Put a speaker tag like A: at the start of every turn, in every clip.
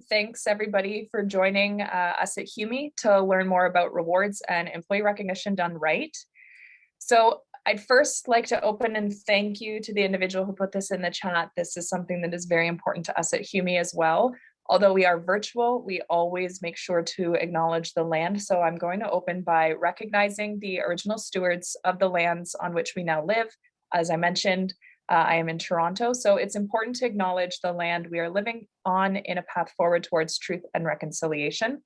A: thanks everybody for joining us at HUME to learn more about rewards and employee recognition done right. So I'd first like to open and thank you to the individual who put this in the chat. This is something that is very important to us at HUME as well. Although we are virtual, we always make sure to acknowledge the land. So I'm going to open by recognizing the original stewards of the lands on which we now live. As I mentioned, I am in Toronto, so it's important to acknowledge the land we are living on in a path forward towards truth and reconciliation.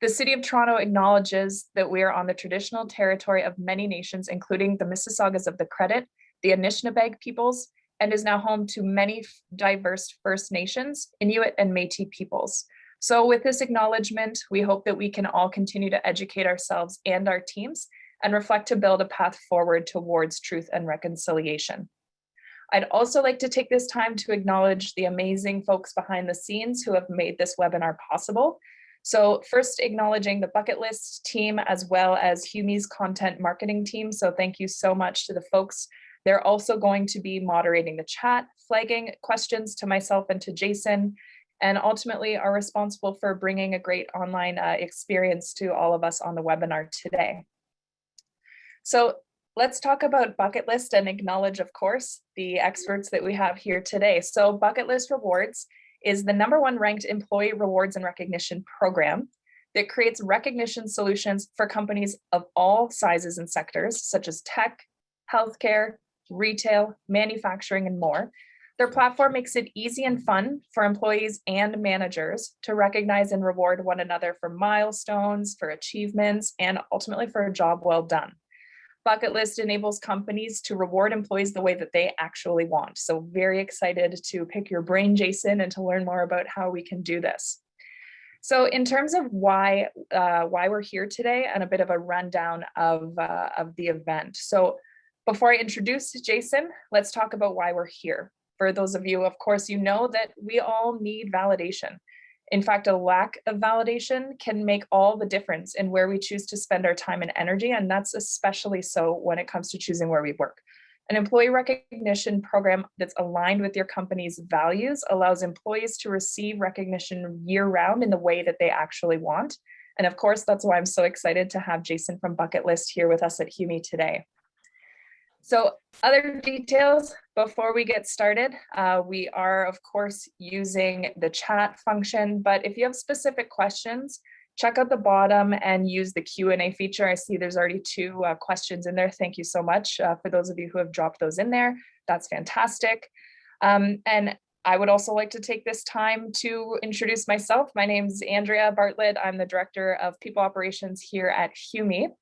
A: The City of Toronto acknowledges that we are on the traditional territory of many nations, including the Mississaugas of the Credit, the Anishinaabe peoples, and is now home to many diverse First Nations, Inuit, and Métis peoples. So with this acknowledgement, we hope that we can all continue to educate ourselves and our teams and reflect to build a path forward towards truth and reconciliation. I'd also like to take this time to acknowledge the amazing folks behind the scenes who have made this webinar possible. So first, acknowledging the Bucketlist team as well as HUME's content marketing team. So thank you so much to the folks. They're also going to be moderating the chat, flagging questions to myself and to Jason, and ultimately are responsible for bringing a great online experience to all of us on the webinar today. So let's talk about Bucketlist and acknowledge, of course, the experts that we have here today. So Bucketlist Rewards is the #1 ranked employee rewards and recognition program that creates recognition solutions for companies of all sizes and sectors, such as tech, healthcare, retail, manufacturing, and more. Their platform makes it easy and fun for employees and managers to recognize and reward one another for milestones, for achievements, and ultimately for a job well done. Bucketlist enables companies to reward employees the way that they actually want. So very excited to pick your brain, Jason, and to learn more about how we can do this. So in terms of why we're here today and a bit of a rundown of the event. So before I introduce Jason, let's talk about why we're here. For those of you, of course, you know that we all need validation. In fact, a lack of validation can make all the difference in where we choose to spend our time and energy, and that's especially so when it comes to choosing where we work. An employee recognition program that's aligned with your company's values allows employees to receive recognition year-round in the way that they actually want. And of course, that's why I'm so excited to have Jason from Bucketlist here with us at HUME today. So other details before we get started, we are of course using the chat function, but if you have specific questions, check out the bottom and use the Q&A feature. I see there's already 2 questions in there. Thank you so much for those of you who have dropped those in there. That's fantastic. And I would also like to take this time to introduce myself. My name is Andrea Bartlett. I'm the Director of People Operations here at HUME.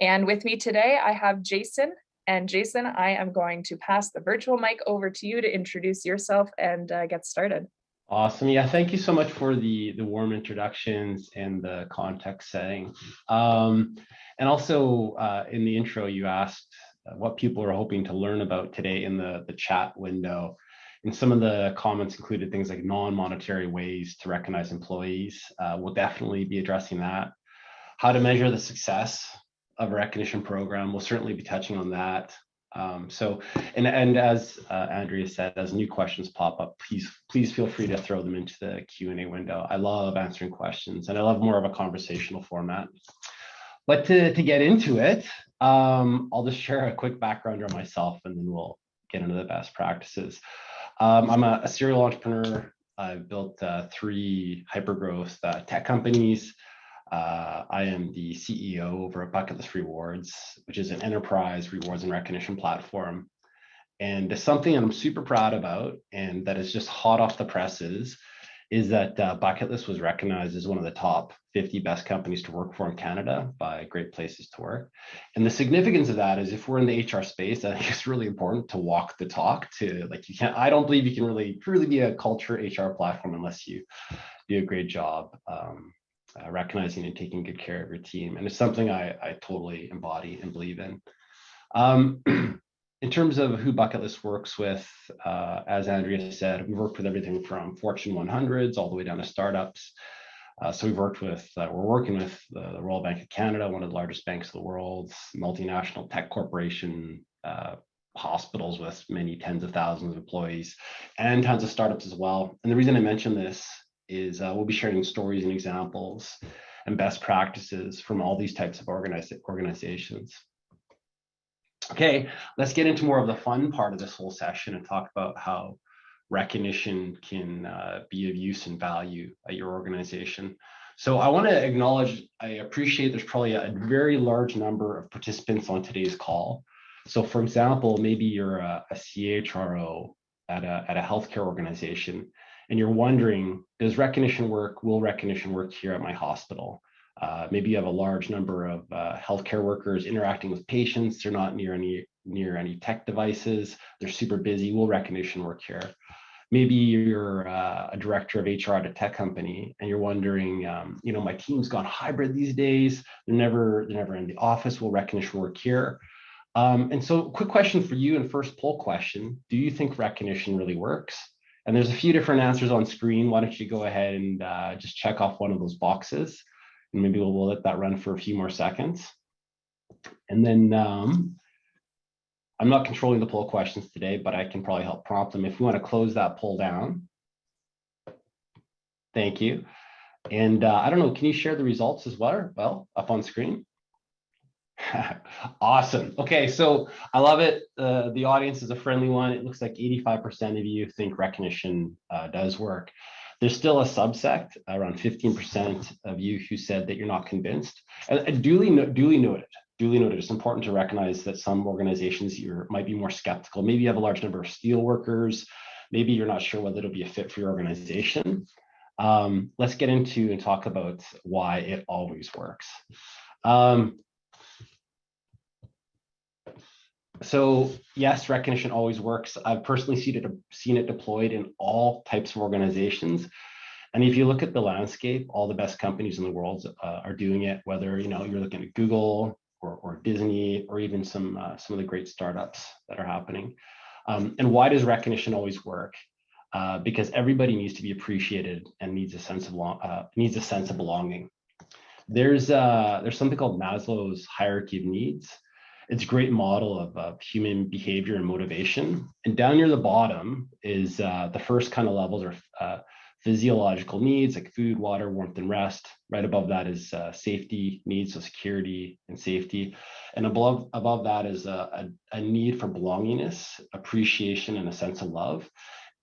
A: And with me today, I have Jason. And Jason, I am going to pass the virtual mic over to you to introduce yourself and get started.
B: Awesome. Yeah, thank you so much for the warm introductions and the context setting. And also in the intro, you asked what people are hoping to learn about today in the chat window. And some of the comments included things like non-monetary ways to recognize employees. We'll definitely be addressing that. How to measure the success of a recognition program. We'll certainly be touching on that. And as Andrea said, as new questions pop up, please feel free to throw them into the Q&A window. I love answering questions and I love more of a conversational format. But to get into it, I'll just share a quick background on myself and then we'll get into the best practices. I'm a serial entrepreneur. I've built 3 hypergrowth tech companies. I am the CEO over at Bucketlist Rewards, which is an enterprise rewards and recognition platform. And something I'm super proud about, and that is just hot off the presses, is that Bucketlist was recognized as one of the top 50 best companies to work for in Canada by Great Places to Work. And the significance of that is if we're in the HR space, I think it's really important to walk the talk. I don't believe you can really be a culture HR platform unless you do a great job recognizing and taking good care of your team. And it's something I totally embody and believe in. In terms of who Bucketlist works with, as Andrea said, we work with everything from Fortune 100s all the way down to startups. So we're working with the Royal Bank of Canada, one of the largest banks of the world, multinational tech corporation, hospitals with many tens of thousands of employees, and tons of startups as well. And the reason I mention this is we'll be sharing stories and examples and best practices from all these types of organizations. Okay, let's get into more of the fun part of this whole session and talk about how recognition can be of use and value at your organization. So I want to acknowledge, I appreciate there's probably a very large number of participants on today's call. So for example, maybe you're a CHRO at a healthcare organization, and you're wondering, does recognition work? Will recognition work here at my hospital? Maybe you have a large number of healthcare workers interacting with patients. They're not near any tech devices. They're super busy. Will recognition work here? Maybe you're a director of HR at a tech company, and you're wondering, my team's gone hybrid these days. They're never in the office. Will recognition work here? And so, quick question for you, and first poll question: do you think recognition really works? And there's a few different answers on screen. Why don't you go ahead and just check off one of those boxes, and maybe we'll let that run for a few more seconds. And then I'm not controlling the poll questions today, but I can probably help prompt them. If we want to close that poll down. Thank you. And I don't know, can you share the results as well, up on screen? Awesome. Okay, so I love it. The audience is a friendly one. It looks like 85% of you think recognition does work. There's still a subset, around 15% of you who said that you're not convinced. And duly noted. It's important to recognize that some organizations might be more skeptical. Maybe you have a large number of steel workers. Maybe you're not sure whether it'll be a fit for your organization. Let's get into and talk about why it always works. So yes, recognition always works. I've personally seen it deployed in all types of organizations. And if you look at the landscape, all the best companies in the world are doing it, whether you're looking at Google or Disney, or even some of the great startups that are happening. And why does recognition always work? Because everybody needs to be appreciated and needs a sense of belonging. There's something called Maslow's hierarchy of needs. It's a great model of human behavior and motivation. And down near the bottom is the first kind of levels are physiological needs like food, water, warmth, and rest. Right above that is safety needs, so security and safety. And above that is a need for belongingness, appreciation, and a sense of love.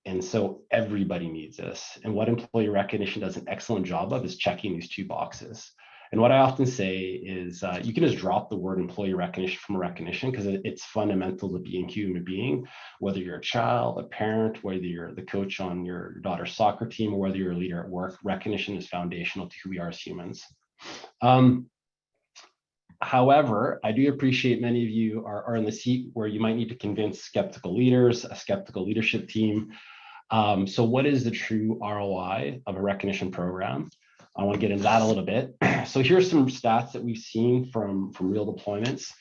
B: And so everybody needs this. And what employee recognition does an excellent job of is checking these two boxes. And what I often say is you can just drop the word employee recognition from recognition, because it's fundamental to being a human being, whether you're a child, a parent, whether you're the coach on your daughter's soccer team, or whether you're a leader at work. Recognition is foundational to who we are as humans. However, I do appreciate many of you are in the seat where you might need to convince skeptical leaders, a skeptical leadership team. So what is the true ROI of a recognition program? I want to get into that a little bit. So here's some stats that we've seen from real deployments.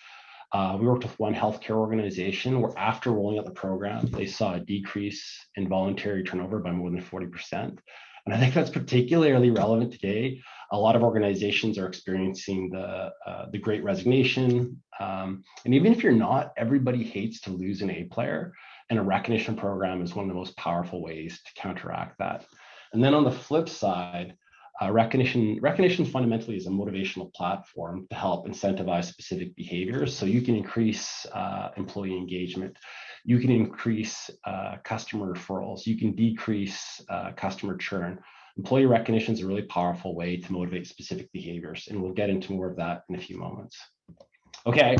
B: We worked with one healthcare organization where after rolling out the program, they saw a decrease in voluntary turnover by more than 40%. And I think that's particularly relevant today. A lot of organizations are experiencing the great resignation. And even if you're not, everybody hates to lose an A player. And a recognition program is one of the most powerful ways to counteract that. And then on the flip side, recognition fundamentally is a motivational platform to help incentivize specific behaviors. So you can increase employee engagement, you can increase customer referrals, you can decrease customer churn. Employee recognition is a really powerful way to motivate specific behaviors, and we'll get into more of that in a few moments. Okay,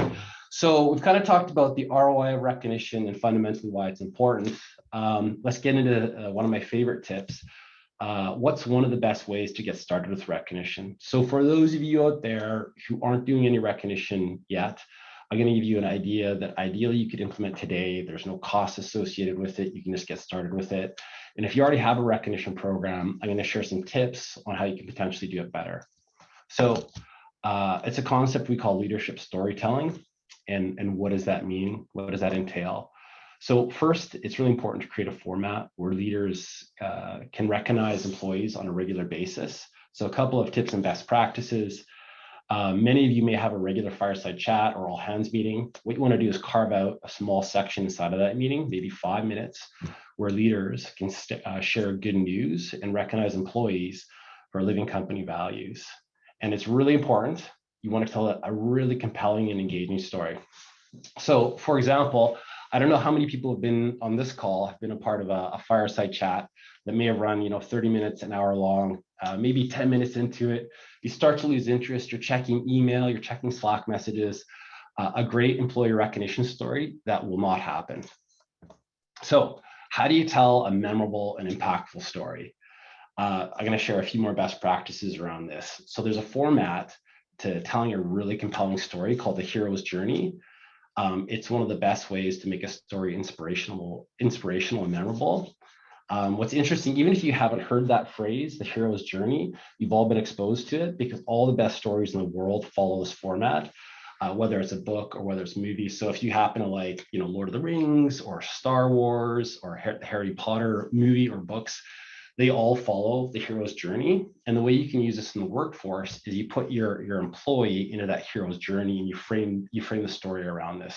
B: so we've kind of talked about the ROI of recognition and fundamentally why it's important. Let's get into one of my favorite tips. What's one of the best ways to get started with recognition? So for those of you out there who aren't doing any recognition yet, I'm going to give you an idea that ideally you could implement today. There's no cost associated with it. You can just get started with it. And if you already have a recognition program, I'm going to share some tips on how you can potentially do it better. So it's a concept we call leadership storytelling. And what does that mean? What does that entail? So first, it's really important to create a format where leaders can recognize employees on a regular basis. So a couple of tips and best practices. Many of you may have a regular fireside chat or all hands meeting. What you want to do is carve out a small section inside of that meeting, maybe 5 minutes, where leaders can share good news and recognize employees for living company values. And it's really important. You want to tell a really compelling and engaging story. So, for example, I don't know how many people have been on this call, have been a part of a fireside chat that may have run, 30 minutes, an hour long, maybe 10 minutes into it. You start to lose interest, you're checking email, you're checking Slack messages. A great employee recognition story that will not happen. So how do you tell a memorable and impactful story? I'm going to share a few more best practices around this. So there's a format to telling a really compelling story called the hero's journey. It's one of the best ways to make a story inspirational and memorable. What's interesting, even if you haven't heard that phrase, the hero's journey, you've all been exposed to it because all the best stories in the world follow this format, whether it's a book or whether it's movies. So if you happen to like, Lord of the Rings or Star Wars or Harry Potter movie or books, they all follow the hero's journey. And the way you can use this in the workforce is you put your employee into that hero's journey and you frame the story around this.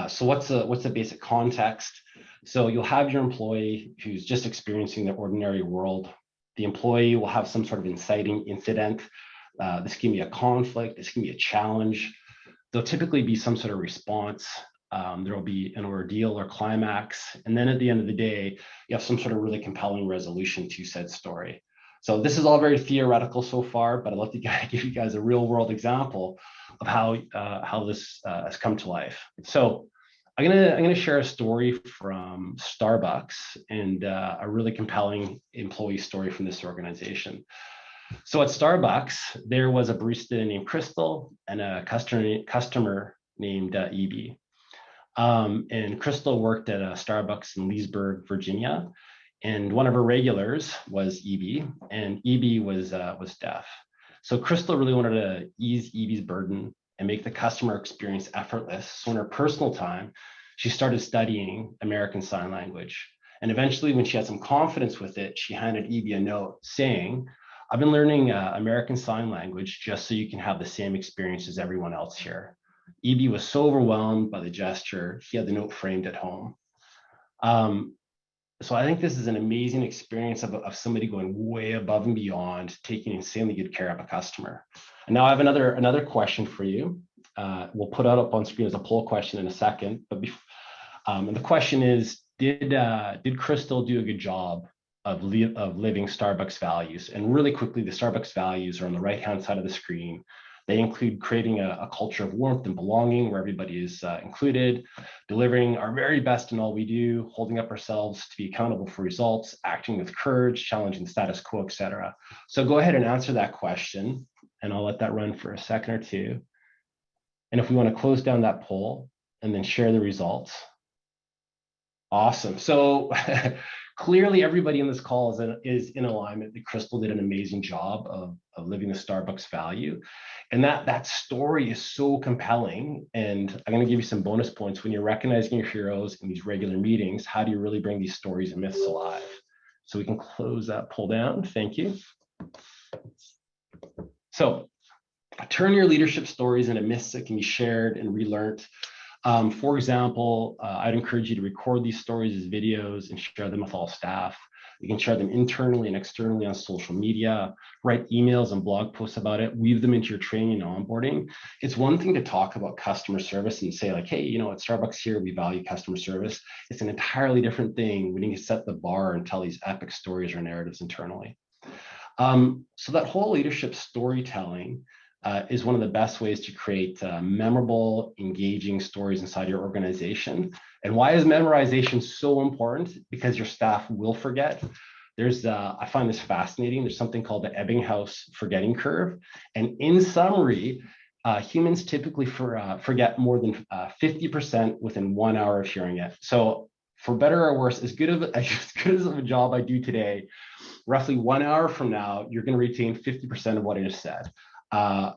B: So what's the basic context? So you'll have your employee who's just experiencing the ordinary world. The employee will have some sort of inciting incident. This can be a conflict, this can be a challenge. There'll typically be some sort of response. There will be an ordeal or climax. And then at the end of the day, you have some sort of really compelling resolution to said story. So this is all very theoretical so far, but I'd love to give you guys a real world example of how this has come to life. So I'm gonna share a story from Starbucks and a really compelling employee story from this organization. So at Starbucks, there was a barista named Crystal and a customer named EB. And Crystal worked at a Starbucks in Leesburg, Virginia. And one of her regulars was EB, and EB was deaf. So Crystal really wanted to ease EB's burden and make the customer experience effortless. So in her personal time, she started studying American Sign Language. And eventually, when she had some confidence with it, she handed EB a note saying, "I've been learning American Sign Language just so you can have the same experience as everyone else here." EB was so overwhelmed by the gesture, he had the note framed at home. So I think this is an amazing experience of somebody going way above and beyond, taking insanely good care of a customer. And now I have another question for you. We'll put it up on screen as a poll question in a second. But and the question is, did Crystal do a good job of living Starbucks values? And really quickly, the Starbucks values are on the right-hand side of the screen. They include creating a culture of warmth and belonging where everybody is included, delivering our very best in all we do, holding up ourselves to be accountable for results, acting with courage, challenging the status quo, etc. So go ahead and answer that question, and I'll let that run for a second or two. And if we want to close down that poll and then share the results. Awesome. So clearly everybody in this call is in alignment that Crystal did an amazing job of living the Starbucks value. And that story is so compelling. And I'm going to give you some bonus points when you're recognizing your heroes in these regular meetings. How do you really bring these stories and myths alive? So we can close that poll down. Thank you. So turn your leadership stories into myths that can be shared and relearned. For example, I'd encourage you to record these stories as videos and share them with all staff. You can share them internally and externally on social media, write emails and blog posts about it, weave them into your training and onboarding. It's one thing to talk about customer service and say like, hey, at Starbucks here, we value customer service. It's an entirely different thing when you set the bar and tell these epic stories or narratives internally. So that whole leadership storytelling is one of the best ways to create memorable, engaging stories inside your organization. And why is memorization so important? Because your staff will forget. I find this fascinating. There's something called the Ebbinghaus forgetting curve. And in summary, humans typically forget more than 50% within 1 hour of hearing it. So for better or worse, as good as a job I do today, roughly 1 hour from now, you're going to retain 50% of what I just said.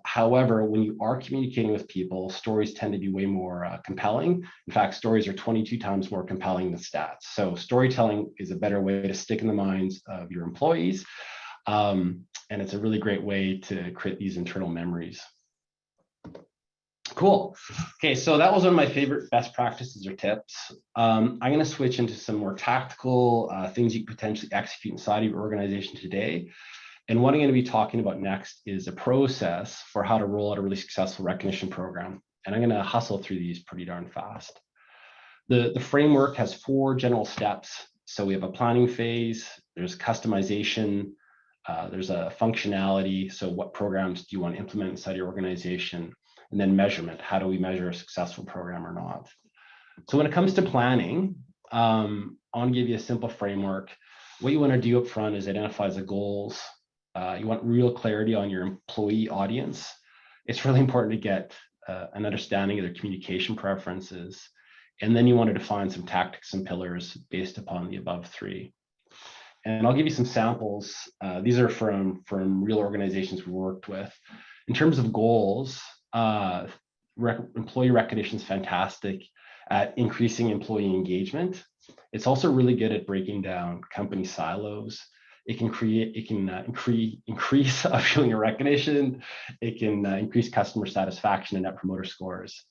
B: However, when you are communicating with people, stories tend to be way more compelling. In fact, stories are 22 times more compelling than stats. So storytelling is a better way to stick in the minds of your employees. And it's a really great way to create these internal memories. Cool. Okay, so that was one of my favorite best practices or tips. I'm going to switch into some more tactical things you could potentially execute inside of your organization today. And what I'm going to be talking about next is a process for how to roll out a really successful recognition program. And I'm going to hustle through these pretty darn fast. The framework has 4 general steps. So we have a planning phase, there's customization, there's a functionality. So what programs do you want to implement inside your organization? And then measurement. How do we measure a successful program or not? So when it comes to planning, I want to give you a simple framework. What you want to do up front is identify the goals. You want real clarity on your employee audience. It's really important to get an understanding of their communication preferences. And then you want to define some tactics and pillars based upon the above 3. And I'll give you some samples. These are from real organizations we worked with. In terms of goals, employee recognition is fantastic at increasing employee engagement. It's also really good at breaking down company silos. It can increase a feeling of recognition. It can increase customer satisfaction and net promoter scores.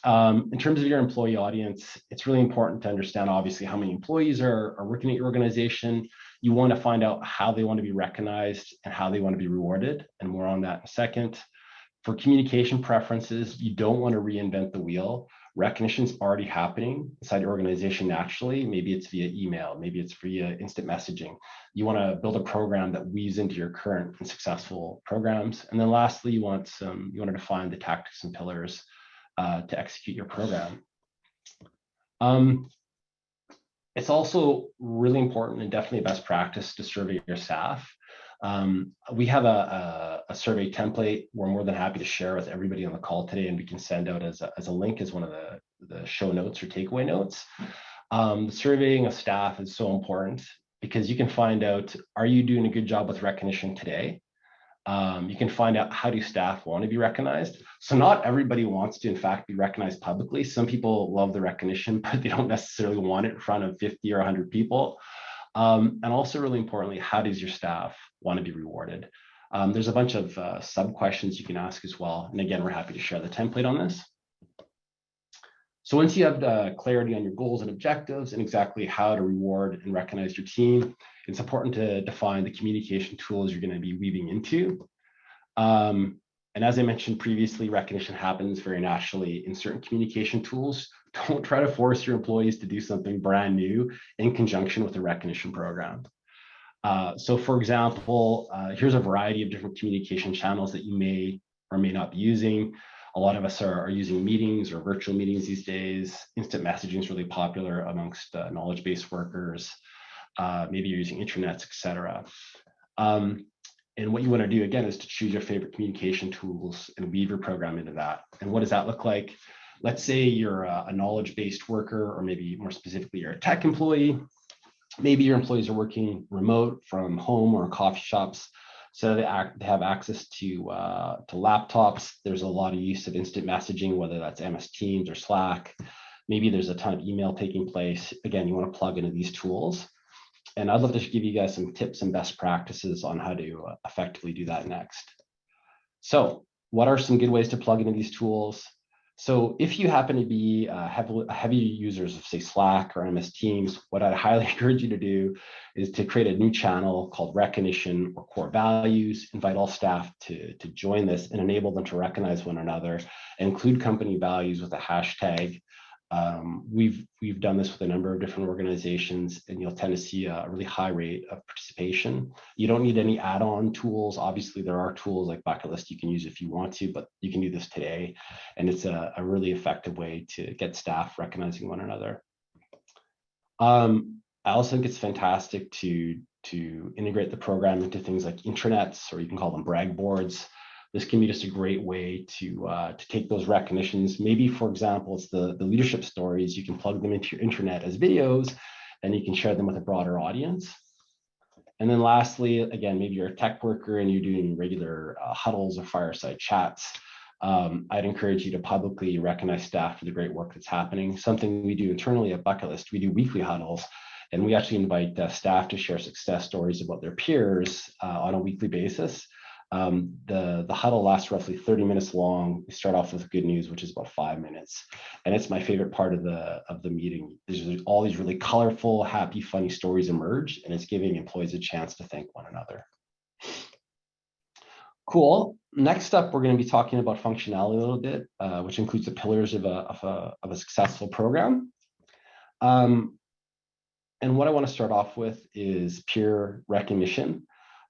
B: In terms of your employee audience, it's really important to understand, obviously, how many employees are working at your organization. You want to find out how they want to be recognized and how they want to be rewarded, and more on that in a second. For communication preferences, you don't want to reinvent the wheel. Recognition is already happening inside your organization naturally. Maybe it's via email, maybe it's via instant messaging. You want to build a program that weaves into your current and successful programs. And then lastly, you want to define the tactics and pillars to execute your program. It's also really important and definitely a best practice to survey your staff. We have a survey template we're more than happy to share with everybody on the call today, and we can send out as a link as one of the show notes or takeaway notes. Surveying of staff is so important because you can find out, are you doing a good job with recognition today? You can find out, how do staff want to be recognized? So not everybody wants to, in fact, be recognized publicly. Some people love the recognition, but they don't necessarily want it in front of 50 or 100 people. And also, really importantly, how does your staff want to be rewarded? There's a bunch of sub-questions you can ask as well. And again, we're happy to share the template on this. So once you have clarity on your goals and objectives and exactly how to reward and recognize your team, it's important to define the communication tools you're going to be weaving into. And as I mentioned previously, recognition happens very naturally in certain communication tools. Don't try to force your employees to do something brand new in conjunction with the recognition program. So for example, here's a variety of different communication channels that you may or may not be using. A lot of us are using meetings or virtual meetings these days. Instant messaging is really popular amongst knowledge-based workers. Maybe you're using intranets, et cetera. And what you want to do, again, is to choose your favorite communication tools and weave your program into that. And what does that look like? Let's say you're a knowledge-based worker, or maybe more specifically, you're a tech employee. Maybe your employees are working remote from home or coffee shops. So they have access to laptops. There's a lot of use of instant messaging, whether that's MS Teams or Slack. Maybe there's a ton of email taking place. Again, you want to plug into these tools. And I'd love to give you guys some tips and best practices on how to effectively do that next. So what are some good ways to plug into these tools? So if you happen to be heavy users of, say, Slack or MS Teams, what I'd highly encourage you to do is to create a new channel called Recognition or Core Values, invite all staff to join this and enable them to recognize one another, and include company values with a hashtag. We've done this with a number of different organizations, and you'll tend to see a really high rate of participation. You don't need any add-on tools. Obviously, there are tools like Bucketlist you can use if you want to, but you can do this today. And it's a really effective way to get staff recognizing one another. I also think it's fantastic to integrate the program into things like intranets, or you can call them brag boards. This can be just a great way to take those recognitions. Maybe, for example, it's the leadership stories. You can plug them into your intranet as videos, and you can share them with a broader audience. And then lastly, again, maybe you're a tech worker and you're doing regular huddles or fireside chats. I'd encourage you to publicly recognize staff for the great work that's happening. Something we do internally at Bucketlist, we do weekly huddles, and we actually invite staff to share success stories about their peers on a weekly basis. The huddle lasts roughly 30 minutes long. We start off with good news, which is about 5 minutes. And it's my favorite part of the meeting. There's all these really colorful, happy, funny stories emerge, and it's giving employees a chance to thank one another. Cool. Next up, we're going to be talking about functionality a little bit, which includes the pillars of a successful program. And what I want to start off with is peer recognition.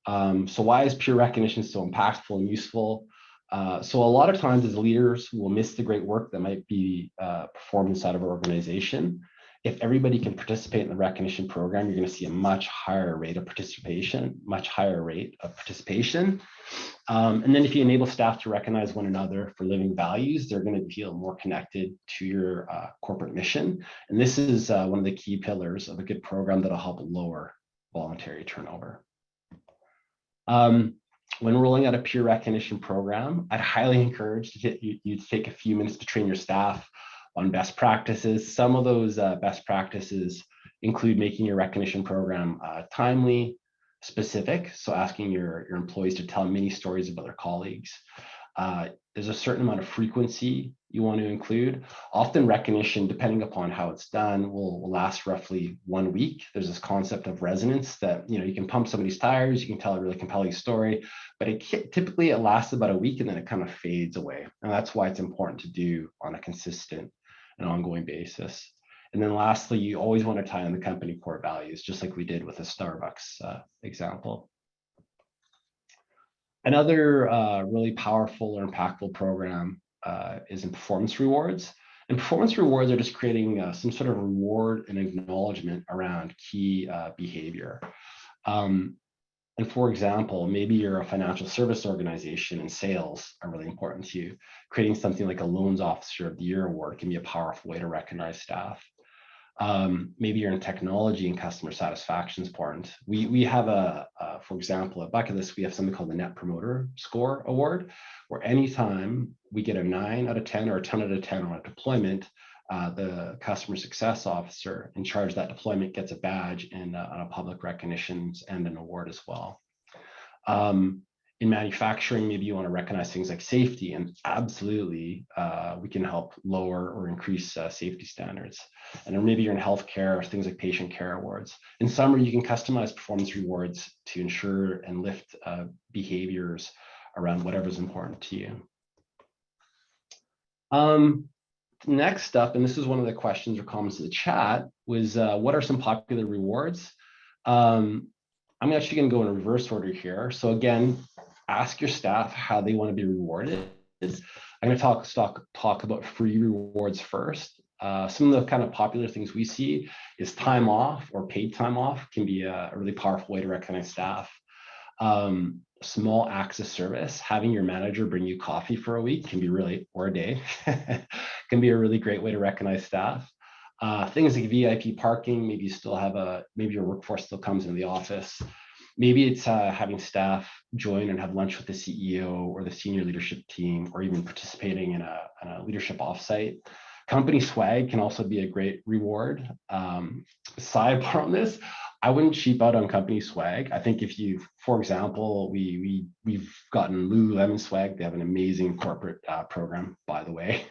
B: So why is peer recognition so impactful and useful? So a lot of times as leaders, we'll miss the great work that might be performed inside of our organization. If everybody can participate in the recognition program, you're going to see a much higher rate of participation, And then if you enable staff to recognize one another for living values, they're going to feel more connected to your corporate mission. And this is one of the key pillars of a good program that'll help lower voluntary turnover. When rolling out a peer recognition program, I'd highly encourage you to take a few minutes to train your staff on best practices. Some of those best practices include making your recognition program timely, specific, so asking your employees to tell many stories about their colleagues. There's a certain amount of frequency you want to include. Often recognition, depending upon how it's done, will last roughly 1 week. There's this concept of resonance that, you can pump somebody's tires, you can tell a really compelling story, but typically it lasts about a week and then it kind of fades away. And that's why it's important to do on a consistent and ongoing basis. And then lastly, you always want to tie in the company core values, just like we did with the Starbucks example. Another really powerful or impactful program is in performance rewards. And performance rewards are just creating some sort of reward and acknowledgement around key behavior. And for example, maybe you're a financial service organization and sales are really important to you. Creating something like a Loans Officer of the Year award can be a powerful way to recognize staff. Maybe you're in technology and customer satisfaction is important. We have for example, at Bucketlist, we have something called the Net Promoter Score Award, where anytime we get a 9 out of 10 or a 10 out of 10 on a deployment, the customer success officer in charge of that deployment gets a badge and a public recognition and an award as well. In manufacturing, maybe you want to recognize things like safety, and absolutely, we can help lower or increase safety standards. And or maybe you're in healthcare, things like patient care awards. In summary, you can customize performance rewards to ensure and lift behaviors around whatever's important to you. Next up, and this is one of the questions or comments in the chat, was what are some popular rewards? I'm actually going to go in reverse order here. So again, ask your staff how they want to be rewarded. I'm going to talk about free rewards first. Some of the kind of popular things we see is time off or paid time off can be a really powerful way to recognize staff. Small acts of service, having your manager bring you coffee for a week can be really, or a day, can be a really great way to recognize staff. Things like VIP parking, maybe you still have maybe your workforce still comes into the office. Maybe it's having staff join and have lunch with the CEO or the senior leadership team, or even participating in a leadership offsite. Company swag can also be a great reward. Sidebar on this, I wouldn't cheap out on company swag. I think if you, for example, we've gotten Lululemon swag. They have an amazing corporate program, by the way.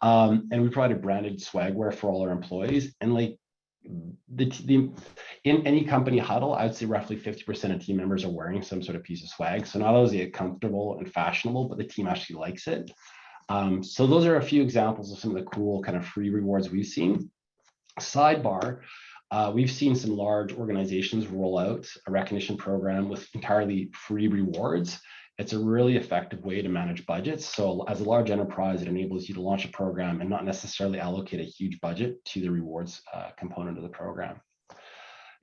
B: And we provided branded swagwear for all our employees. And like in any company huddle, I would say roughly 50% of team members are wearing some sort of piece of swag. So not only is it comfortable and fashionable, but the team actually likes it. So those are a few examples of some of the cool kind of free rewards we've seen. Sidebar, we've seen some large organizations roll out a recognition program with entirely free rewards. It's a really effective way to manage budgets. So as a large enterprise, it enables you to launch a program and not necessarily allocate a huge budget to the rewards component of the program.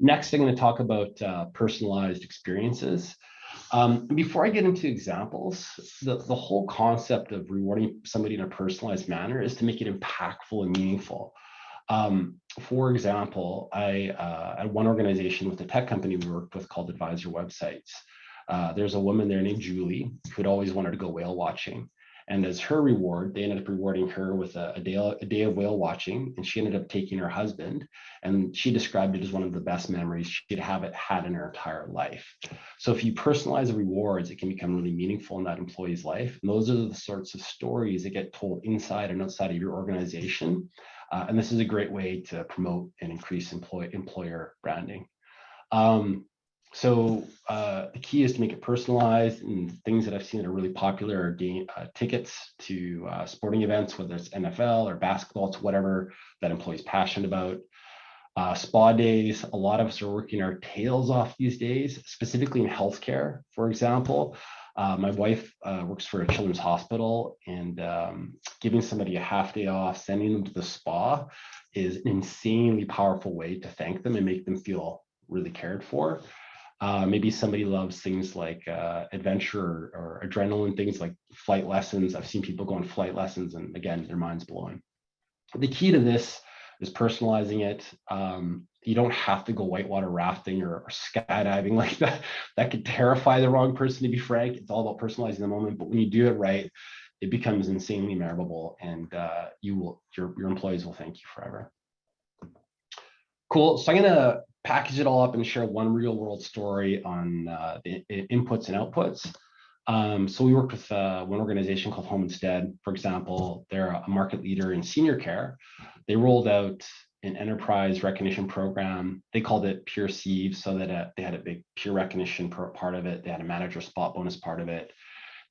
B: Next, I'm going to talk about personalized experiences. Before I get into examples, the whole concept of rewarding somebody in a personalized manner is to make it impactful and meaningful. For example, at one organization with a tech company we worked with called Advisor Websites, there's a woman there named Julie who'd always wanted to go whale watching. And as her reward, they ended up rewarding her with a day of whale watching, and she ended up taking her husband. And she described it as one of the best memories she'd had in her entire life. So if you personalize the rewards, it can become really meaningful in that employee's life. And those are the sorts of stories that get told inside and outside of your organization. And this is a great way to promote and increase employer branding. So the key is to make it personalized, and things that I've seen that are really popular are tickets to sporting events, whether it's NFL or basketball, it's whatever that employee's passionate about. Spa days, a lot of us are working our tails off these days, specifically in healthcare, for example. My wife works for a children's hospital, and giving somebody a half day off, sending them to the spa is an insanely powerful way to thank them and make them feel really cared for. Maybe somebody loves things like adventure or adrenaline, things like flight lessons. I've seen people go on flight lessons, and again, their mind's blowing. The key to this is personalizing it. You don't have to go whitewater rafting or skydiving like that. That could terrify the wrong person, to be frank. It's all about personalizing the moment, but when you do it right, it becomes insanely memorable, and your employees will thank you forever. Cool. So I'm going to package it all up and share one real world story on the inputs and outputs. So we worked with one organization called Home Instead, for example. They're a market leader in senior care. They rolled out an enterprise recognition program. They called it Peer Sieve, so that they had a big peer recognition part of it. They had a manager spot bonus part of it.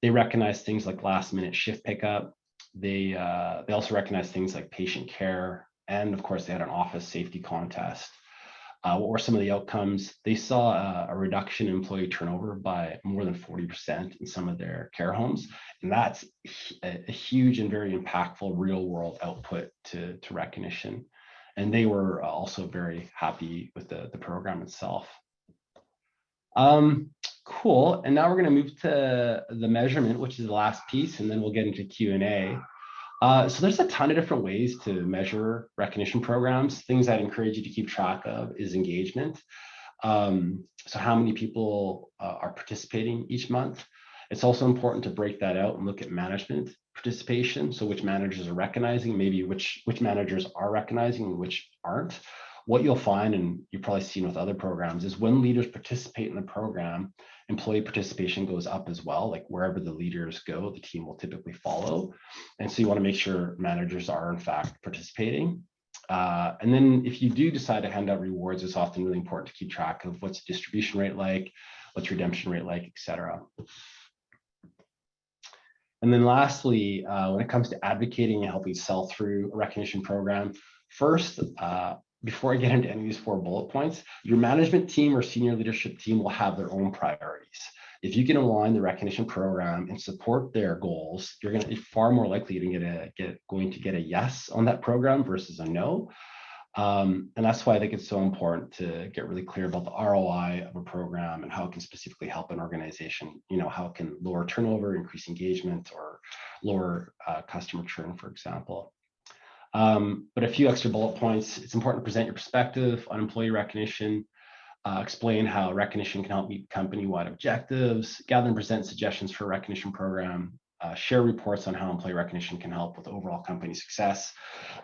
B: They recognized things like last minute shift pickup. They also recognized things like patient care. And of course, they had an office safety contest. What were some of the outcomes? They saw a reduction in employee turnover by more than 40% in some of their care homes. And that's a huge and very impactful real world output to recognition. And they were also very happy with the program itself. Cool. And now we're going to move to the measurement, which is the last piece, and then we'll get into Q&A. So there's a ton of different ways to measure recognition programs. Things I'd encourage you to keep track of is engagement. So how many people are participating each month. It's also important to break that out and look at management participation. So which managers are recognizing, maybe which managers are recognizing and which aren't. What you'll find, and you've probably seen with other programs, is when leaders participate in the program, employee participation goes up as well. Like wherever the leaders go, the team will typically follow. And so you want to make sure managers are in fact participating. And then if you do decide to hand out rewards, it's often really important to keep track of what's the distribution rate like, what's redemption rate like, et cetera. And then lastly, when it comes to advocating and helping sell through a recognition program, first, before I get into any of these 4 bullet points, your management team or senior leadership team will have their own priorities. If you can align the recognition program and support their goals, you're going to be far more likely to get a yes on that program versus a no. And that's why I think it's so important to get really clear about the ROI of a program and how it can specifically help an organization. You know, how it can lower turnover, increase engagement, or lower customer churn, for example. But a few extra bullet points. It's important to present your perspective on employee recognition, explain how recognition can help meet company-wide objectives, gather and present suggestions for a recognition program, share reports on how employee recognition can help with overall company success.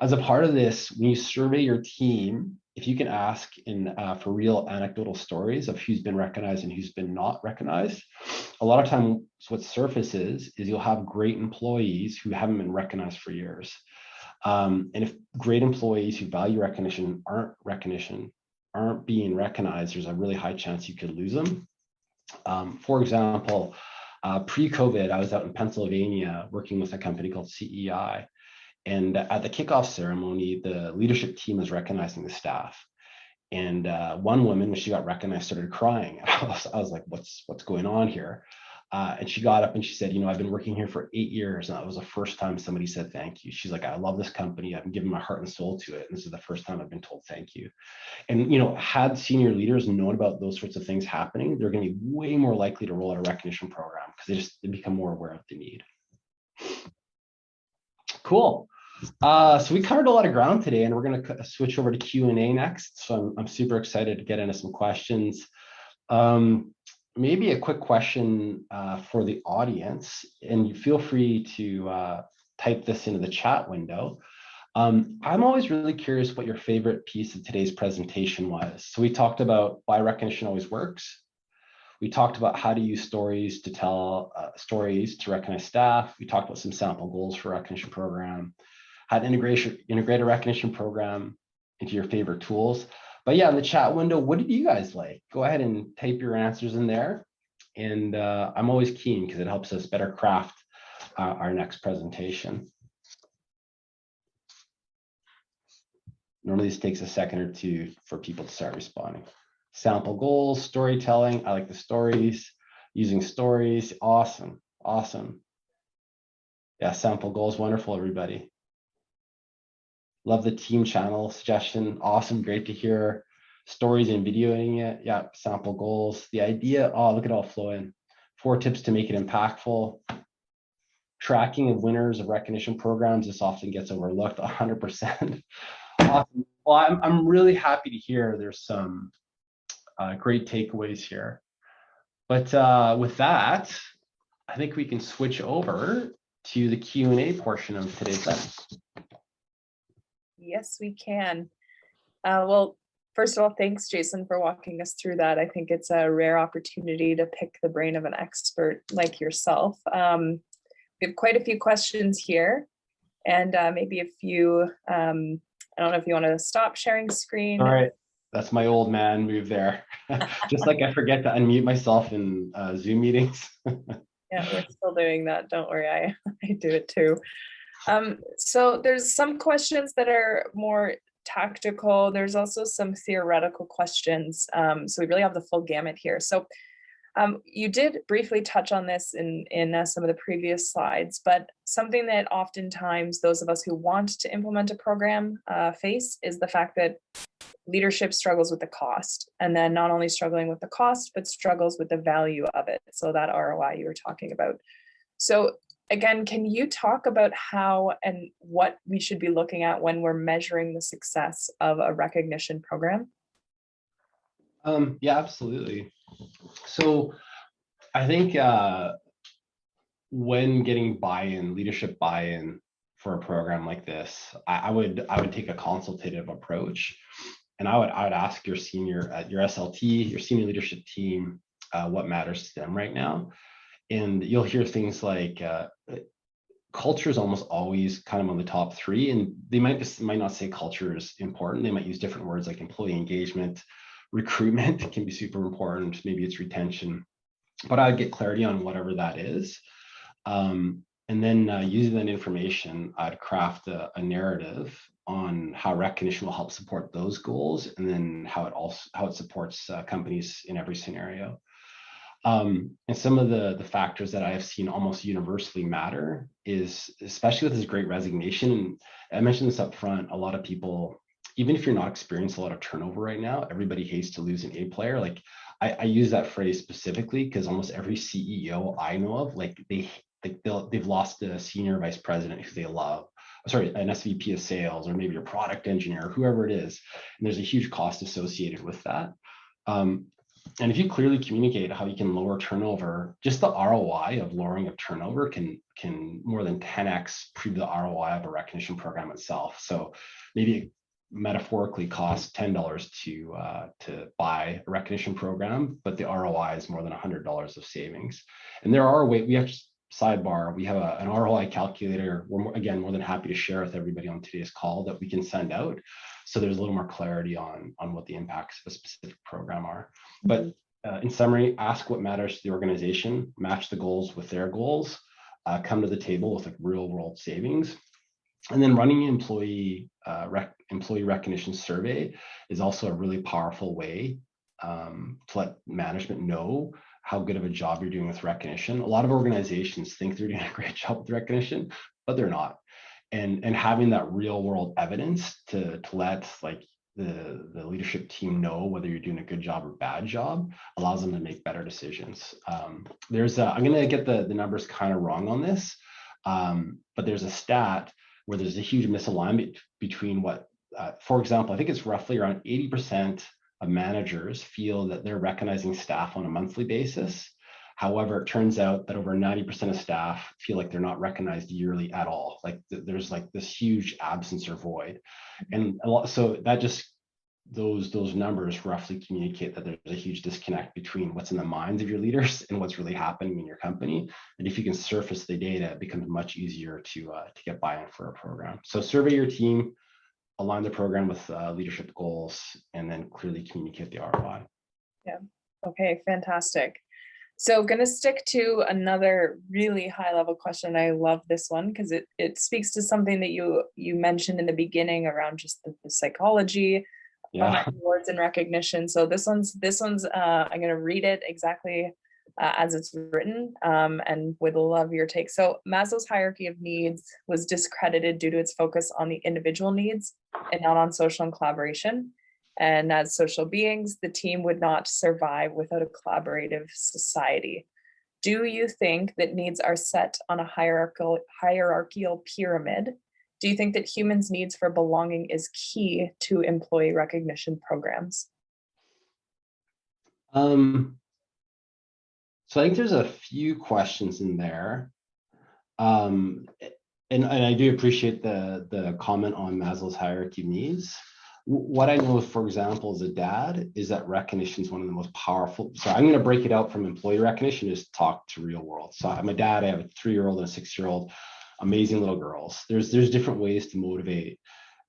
B: As a part of this, when you survey your team, if you can ask for real anecdotal stories of who's been recognized and who's been not recognized, a lot of times what surfaces is you'll have great employees who haven't been recognized for years. And if great employees who value recognition aren't being recognized, there's a really high chance you could lose them. For example, pre-COVID, I was out in Pennsylvania working with a company called CEI. And at the kickoff ceremony, the leadership team was recognizing the staff. And one woman, when she got recognized, started crying. I was like, what's going on here? And she got up and she said, you know, I've been working here for 8 years. And that was the first time somebody said thank you. She's like, I love this company. I've been giving my heart and soul to it. And this is the first time I've been told thank you. And, you know, had senior leaders known about those sorts of things happening, they're going to be way more likely to roll out a recognition program because they become more aware of the need. Cool. So we covered a lot of ground today, and we're going to switch over to Q&A next. So I'm super excited to get into some questions. maybe a quick question for the audience, and you feel free to type this into the chat window. I'm always really curious what your favorite piece of today's presentation was. So we talked about why recognition always works. We talked about how to use stories to tell stories to recognize staff. We talked about some sample goals for recognition program, how to integrate a recognition program into your favorite tools. But yeah, in the chat window, what did you guys like? Go ahead and type your answers in there. And I'm always keen because it helps us better craft our next presentation. Normally this takes a second or two for people to start responding. Sample goals, storytelling. I like the stories, using stories. Awesome, awesome. Yeah, sample goals, wonderful, everybody. Love the team channel suggestion. Awesome, great to hear. Stories and videoing it. Yeah, sample goals. The idea, oh, look at it all flowing. 4 tips to make it impactful. Tracking of winners of recognition programs. This often gets overlooked, 100%. Awesome. Well, I'm really happy to hear there's some great takeaways here. But with that, I think we can switch over to the Q&A portion of today's session.
A: Yes, we can. Well, first of all, thanks, Jason, for walking us through that. I think it's a rare opportunity to pick the brain of an expert like yourself. We have quite a few questions here, and maybe a few, I don't know if you want to stop sharing screen.
B: All right, that's my old man move there. Just like I forget to unmute myself in Zoom meetings.
A: Yeah, we're still doing that. Don't worry, I do it too. So there's some questions that are more tactical. There's also some theoretical questions. So we really have the full gamut here. So you did briefly touch on this in some of the previous slides, but something that oftentimes those of us who want to implement a program face is the fact that leadership struggles with the cost, and then not only struggling with the cost, but struggles with the value of it. So that ROI you were talking about. So again, can you talk about how and what we should be looking at when we're measuring the success of a recognition program?
B: Yeah, absolutely. So I think when getting buy-in, leadership buy-in for a program like this, I would take a consultative approach, and I would ask your your SLT, your senior leadership team, what matters to them right now, and you'll hear things like culture is almost always kind of on the top 3, and they might not say culture is important. They might use different words like employee engagement, recruitment can be super important. Maybe it's retention, but I'd get clarity on whatever that is. And then using that information, I'd craft a narrative on how recognition will help support those goals, and then how it supports companies in every scenario. And some of the factors that I have seen almost universally matter is, especially with this great resignation, and I mentioned this up front, a lot of people, even if you're not experiencing a lot of turnover right now, everybody hates to lose an A player. Like I use that phrase specifically because almost every CEO I know of, like they've lost a senior vice president who they love, sorry, an SVP of sales, or maybe a product engineer, whoever it is, and there's a huge cost associated with that. And if you clearly communicate how you can lower turnover, just the ROI of lowering of turnover can more than 10x prove the ROI of a recognition program itself. So maybe it metaphorically costs $10 to buy a recognition program, but the ROI is more than $100 of savings. And there are ways, we have sidebar, we have an ROI calculator. We're more than happy to share with everybody on today's call that we can send out, so there's a little more clarity on what the impacts of a specific program are. But in summary, ask what matters to the organization, match the goals with their goals, come to the table with like real world savings. And then running an employee recognition survey is also a really powerful way to let management know how good of a job you're doing with recognition. A lot of organizations think they're doing a great job with recognition, but they're not. And having that real world evidence to let like the leadership team know whether you're doing a good job or bad job allows them to make better decisions. I'm gonna get the numbers kind of wrong on this, but there's a stat where there's a huge misalignment between what, for example, I think it's roughly around 80% of managers feel that they're recognizing staff on a monthly basis. However, it turns out that over 90% of staff feel like they're not recognized yearly at all. Like there's like this huge absence or void. And a lot, so that just, those numbers roughly communicate that there's a huge disconnect between what's in the minds of your leaders and what's really happening in your company. And if you can surface the data, it becomes much easier to get buy-in for a program. So survey your team, align the program with leadership goals, and then clearly communicate the ROI.
A: Yeah. Okay, fantastic. So going to stick to another really high level question. I love this one because it speaks to something that you mentioned in the beginning around just the psychology behind rewards and recognition. So this one's I'm going to read it exactly as it's written, and would love your take. So Maslow's hierarchy of needs was discredited due to its focus on the individual needs and not on social and collaboration. And as social beings, the team would not survive without a collaborative society. Do you think that needs are set on a hierarchical pyramid? Do you think that humans' needs for belonging is key to employee recognition programs?
B: So I think there's a few questions in there. And I do appreciate the comment on Maslow's hierarchy of needs. What I know, for example, as a dad, is that recognition is one of the most powerful. So I'm going to break it out from employee recognition, just talk to real world. So I'm a dad, I have a 3-year-old and a 6-year-old, amazing little girls. There's different ways to motivate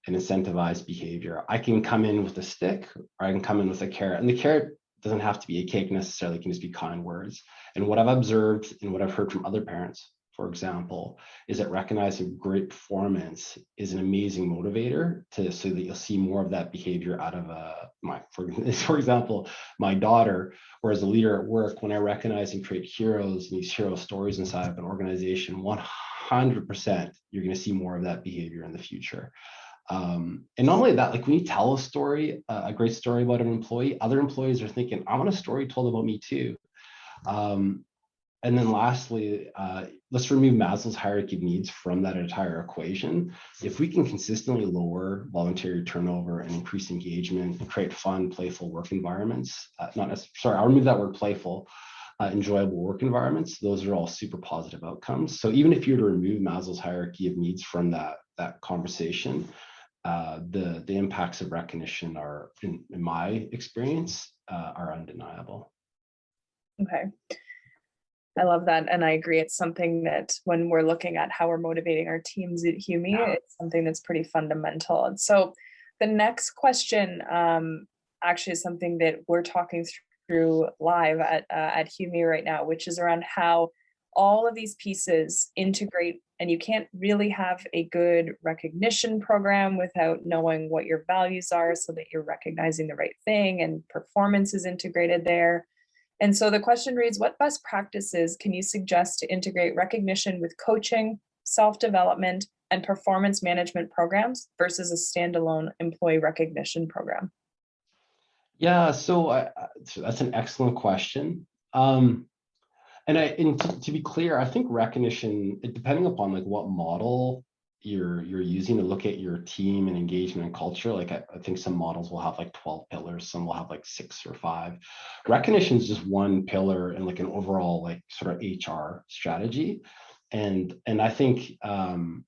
B: and incentivize behavior. I can come in with a stick, or I can come in with a carrot. And the carrot doesn't have to be a cake necessarily, it can just be kind words. And what I've observed and what I've heard from other parents, for example, is that recognizing great performance is an amazing motivator so that you'll see more of that behavior out of for example, my daughter, or as a leader at work, when I recognize and create heroes and these hero stories inside of an organization, 100% you're going to see more of that behavior in the future. And not only that, like when you tell a story, a great story about an employee, other employees are thinking, I want a story told about me too. And then lastly, let's remove Maslow's hierarchy of needs from that entire equation. If we can consistently lower voluntary turnover and increase engagement and create fun, playful work environments, I'll remove that word playful, enjoyable work environments, those are all super positive outcomes. So even if you were to remove Maslow's hierarchy of needs from that conversation, the impacts of recognition are, in my experience, are undeniable.
A: Okay. I love that. And I agree. It's something that when we're looking at how we're motivating our teams at HUME, it's something that's pretty fundamental. And so the next question actually is something that we're talking through live at HUME right now, which is around how all of these pieces integrate. And you can't really have a good recognition program without knowing what your values are so that you're recognizing the right thing and performance is integrated there. And so the question reads, what best practices can you suggest to integrate recognition with coaching, self-development, and performance management programs versus a standalone employee recognition program?
B: Yeah, so that's an excellent question. And to be clear, I think recognition, depending upon like what model you're using to look at your team and engagement and culture, like I think some models will have like 12 pillars, some will have like 6 or 5. Recognition is just one pillar in like an overall like sort of HR strategy. And I think to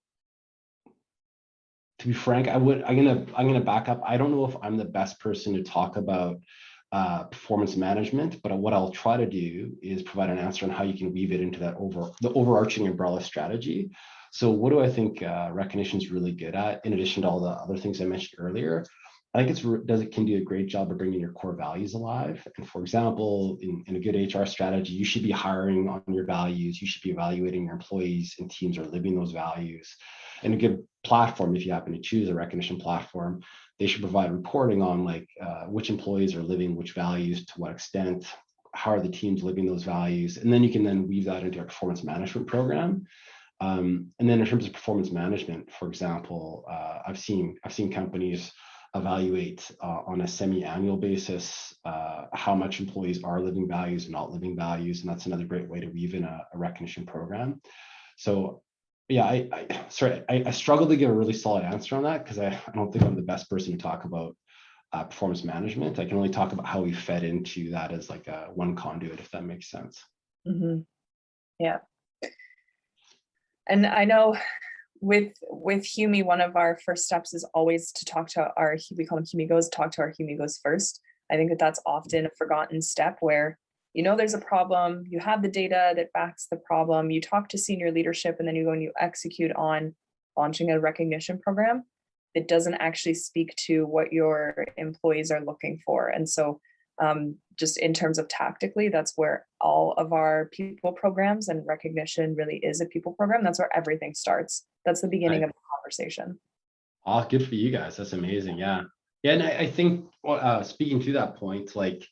B: be frank, I'm gonna back up. I don't know if I'm the best person to talk about performance management, but what I'll try to do is provide an answer on how you can weave it into the overarching umbrella strategy. So what do I think recognition is really good at, in addition to all the other things I mentioned earlier? I think it can do a great job of bringing your core values alive. And for example, in a good HR strategy, you should be hiring on your values. You should be evaluating your employees and teams are living those values. And a good platform, if you happen to choose a recognition platform, they should provide reporting on like which employees are living which values, to what extent, how are the teams living those values, and then you can then weave that into a performance management program. And then in terms of performance management, for example, I've seen companies evaluate on a semi-annual basis how much employees are living values and not living values, and that's another great way to weave in a recognition program. So yeah, I struggle to give a really solid answer on that because I don't think I'm the best person to talk about performance management. I can only talk about how we fed into that as like a one conduit, if that makes sense.
A: Mm-hmm. Yeah. And I know with Humi, one of our first steps is always to talk to we call them Humigos, talk to our Humigos first. I think that that's often a forgotten step where, you know, there's a problem, you have the data that backs the problem, you talk to senior leadership, and then you go and you execute on launching a recognition program that doesn't actually speak to what your employees are looking for. And so just in terms of tactically, that's where all of our people programs, and recognition really is a people program. That's where everything starts. That's the beginning of the conversation.
B: Oh, good for you guys. That's amazing. Yeah. Yeah. And I think speaking to that point, like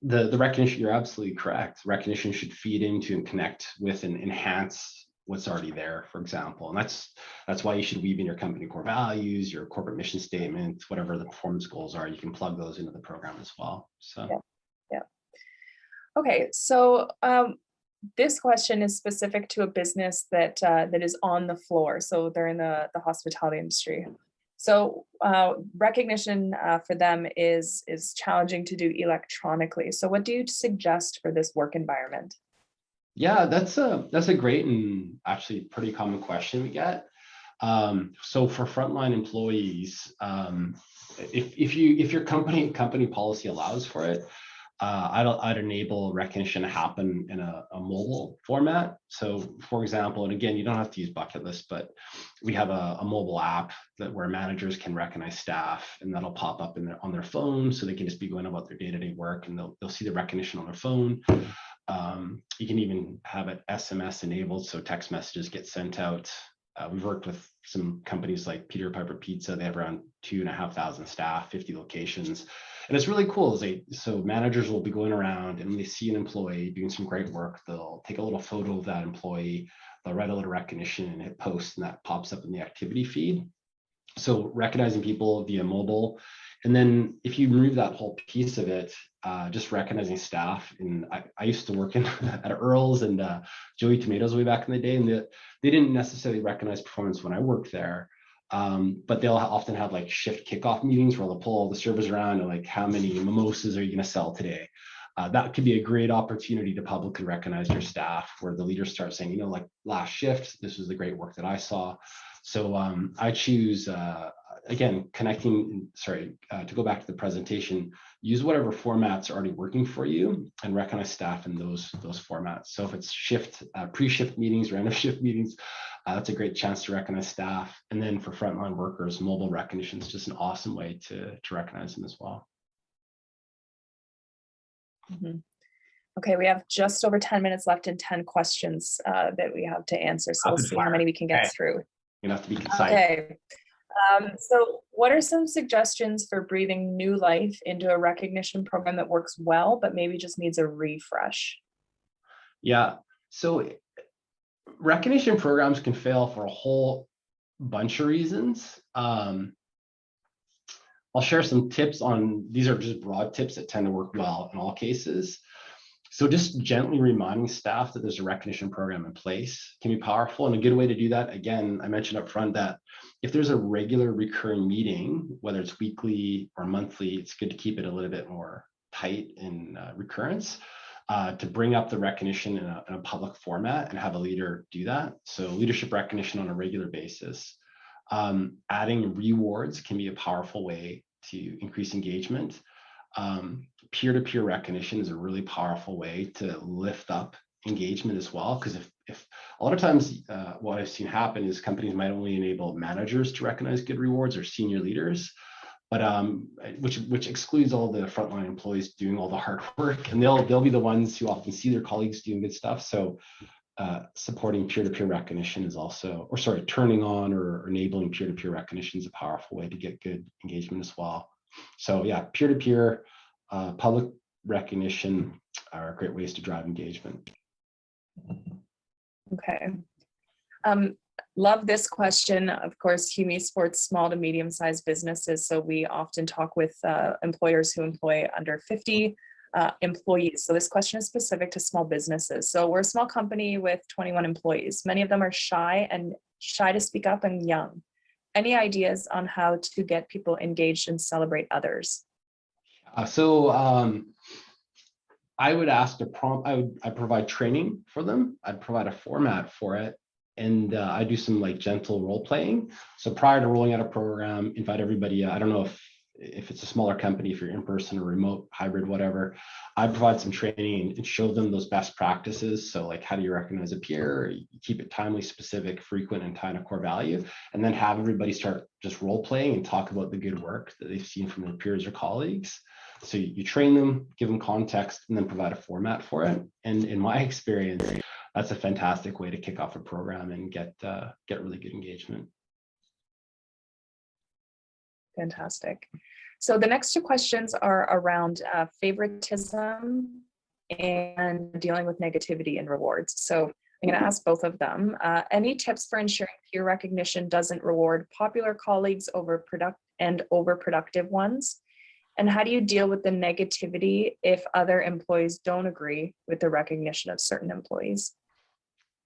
B: the recognition, you're absolutely correct. Recognition should feed into and connect with and enhance what's already there, for example. And that's why you should weave in your company core values, your corporate mission statement, whatever the performance goals are, you can plug those into the program as well. So
A: yeah. Okay, so this question is specific to a business that is on the floor. So they're in the hospitality industry. So recognition for them is challenging to do electronically. So what do you suggest for this work environment?
B: Yeah, that's a great and actually pretty common question we get. So for frontline employees, if your company policy allows for it, I'd enable recognition to happen in a mobile format. So for example, and again, you don't have to use Bucketlist, but we have a mobile app where managers can recognize staff, and that'll pop up on their phone, so they can just be going about their day-to-day work, and they'll see the recognition on their phone. You can even have it SMS enabled, so text messages get sent out. We've worked with some companies like Peter Piper Pizza. They have around 2,500 staff, 50 locations. And it's really cool. So managers will be going around, and when they see an employee doing some great work, they'll take a little photo of that employee, they'll write a little recognition and hit post, and that pops up in the activity feed. So recognizing people via mobile. And then if you remove that whole piece of it, just recognizing staff. And I used to work at Earl's and Joey Tomatoes way back in the day, and they didn't necessarily recognize performance when I worked there. But they'll often have like shift kickoff meetings where they'll pull all the servers around and like, how many mimosas are you going to sell today? That could be a great opportunity to publicly recognize your staff, where the leaders start saying, you know, like last shift, this was the great work that I saw. So I choose, again, to go back to the presentation, use whatever formats are already working for you and recognize staff in those formats. So if it's pre-shift meetings or end of shift meetings, that's a great chance to recognize staff. And then for frontline workers, mobile recognition is just an awesome way to recognize them as well.
A: Mm-hmm. Okay, we have just over 10 minutes left and 10 questions that we have to answer. So we'll see how many we can get through.
B: You have to be concise.
A: Okay. So what are some suggestions for breathing new life into a recognition program that works well, but maybe just needs a refresh?
B: Yeah. So recognition programs can fail for a whole bunch of reasons. I'll share some tips on, these are just broad tips that tend to work well in all cases. So just gently reminding staff that there's a recognition program in place can be powerful. And a good way to do that, again, I mentioned up front that if there's a regular recurring meeting, whether it's weekly or monthly, it's good to keep it a little bit more tight in recurrence, to bring up the recognition in a public format and have a leader do that. So leadership recognition on a regular basis. Adding rewards can be a powerful way to increase engagement. Peer-to-peer recognition is a really powerful way to lift up engagement as well, because if a lot of times what I've seen happen is companies might only enable managers to recognize good rewards or senior leaders, but which excludes all the frontline employees doing all the hard work, and they'll be the ones who often see their colleagues doing good stuff. So supporting peer-to-peer recognition is also, turning on or enabling peer-to-peer recognition is a powerful way to get good engagement as well. So yeah, peer-to-peer, public recognition are great ways to drive engagement.
A: Okay. Love this question. Of course, Humi supports small to medium-sized businesses, so we often talk with employers who employ under 50 employees. So this question is specific to small businesses. So we're a small company with 21 employees. Many of them are shy to speak up and young. Any ideas on how to get people engaged and celebrate others?
B: I would ask to prompt. I provide training for them. I'd provide a format for it, and I do some like gentle role playing. So prior to rolling out a program, invite everybody. I don't know if it's a smaller company, if you're in person or remote, hybrid, whatever. I provide some training and show them those best practices. So like, how do you recognize a peer? You keep it timely, specific, frequent, and tie in a core value, and then have everybody start just role playing and talk about the good work that they've seen from their peers or colleagues. So you train them, give them context, and then provide a format for it. And in my experience, that's a fantastic way to kick off a program and get really good engagement.
A: Fantastic. So the next two questions are around favoritism and dealing with negativity in rewards. So I'm going to ask both of them. Any tips for ensuring peer recognition doesn't reward popular colleagues over productive ones? And how do you deal with the negativity if other employees don't agree with the recognition of certain employees?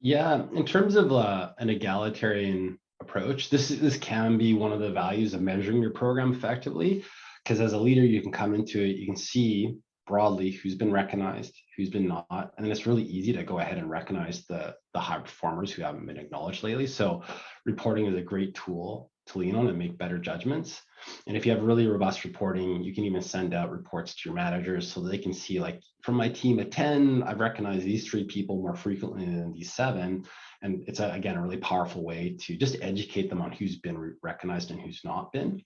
B: Yeah, in terms of an egalitarian approach, this can be one of the values of measuring your program effectively, because as a leader, you can come into it, you can see broadly who's been recognized, who's been not, and then it's really easy to go ahead and recognize the high performers who haven't been acknowledged lately. So reporting is a great tool to lean on and make better judgments. And if you have really robust reporting, you can even send out reports to your managers so that they can see, like, from my team of 10, I've recognized these 3 people more frequently than these 7. And it's, again, a really powerful way to just educate them on who's been recognized and who's not been.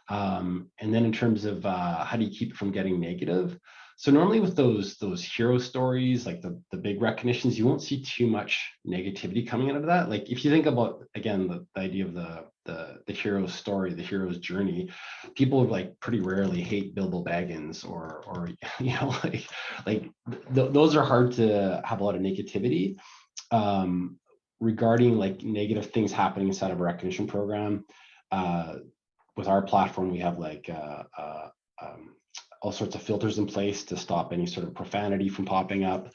B: And then in terms of how do you keep it from getting negative? So normally with those hero stories, like the big recognitions, you won't see too much negativity coming out of that. Like if you think about, again, the idea of the hero's story, the hero's journey, people like pretty rarely hate Bilbo Baggins or you know, those are hard to have a lot of negativity. Regarding like negative things happening inside of a recognition program, with our platform, we have like all sorts of filters in place to stop any sort of profanity from popping up.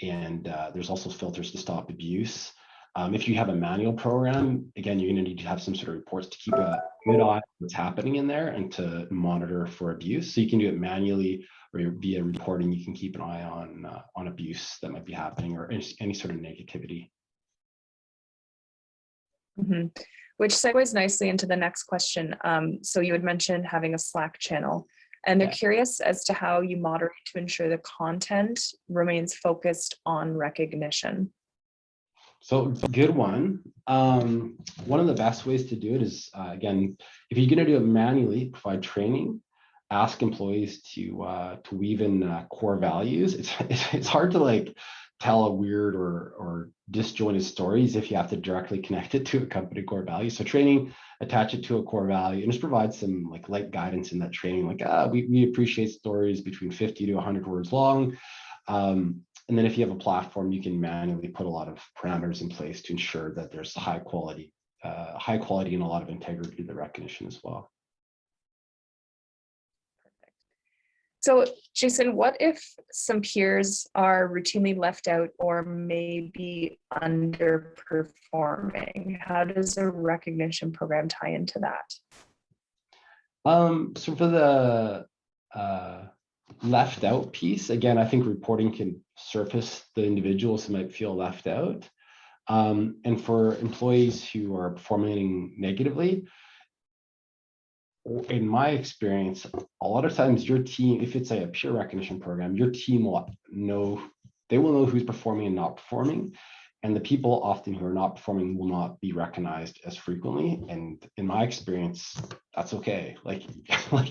B: And there's also filters to stop abuse. If you have a manual program, again, you're going to need to have some sort of reports to keep a good eye on what's happening in there and to monitor for abuse. So you can do it manually or via reporting. You can keep an eye on abuse that might be happening or any sort of negativity.
A: Mm-hmm. Which segues nicely into the next question. So you had mentioned having a Slack channel, and they're curious as to how you moderate to ensure the content remains focused on recognition.
B: So good one. One of the best ways to do it is, again, if you're going to do it manually, provide training, ask employees to weave in core values. It's hard to like tell a weird or disjointed stories if you have to directly connect it to a company core value. So training, attach it to a core value and just provide some like light guidance in that training. Like, we appreciate stories between 50 to 100 words long. And then if you have a platform, you can manually put a lot of parameters in place to ensure that there's high quality and a lot of integrity to the recognition as well.
A: So, Jason, what if some peers are routinely left out or maybe underperforming? How does a recognition program tie into that?
B: So for the left out piece, again, I think reporting can surface the individuals who might feel left out. And for employees who are performing negatively, in my experience, a lot of times your team, if it's a peer recognition program, your team will know who's performing and not performing. And the people often who are not performing will not be recognized as frequently. And in my experience, that's okay. Like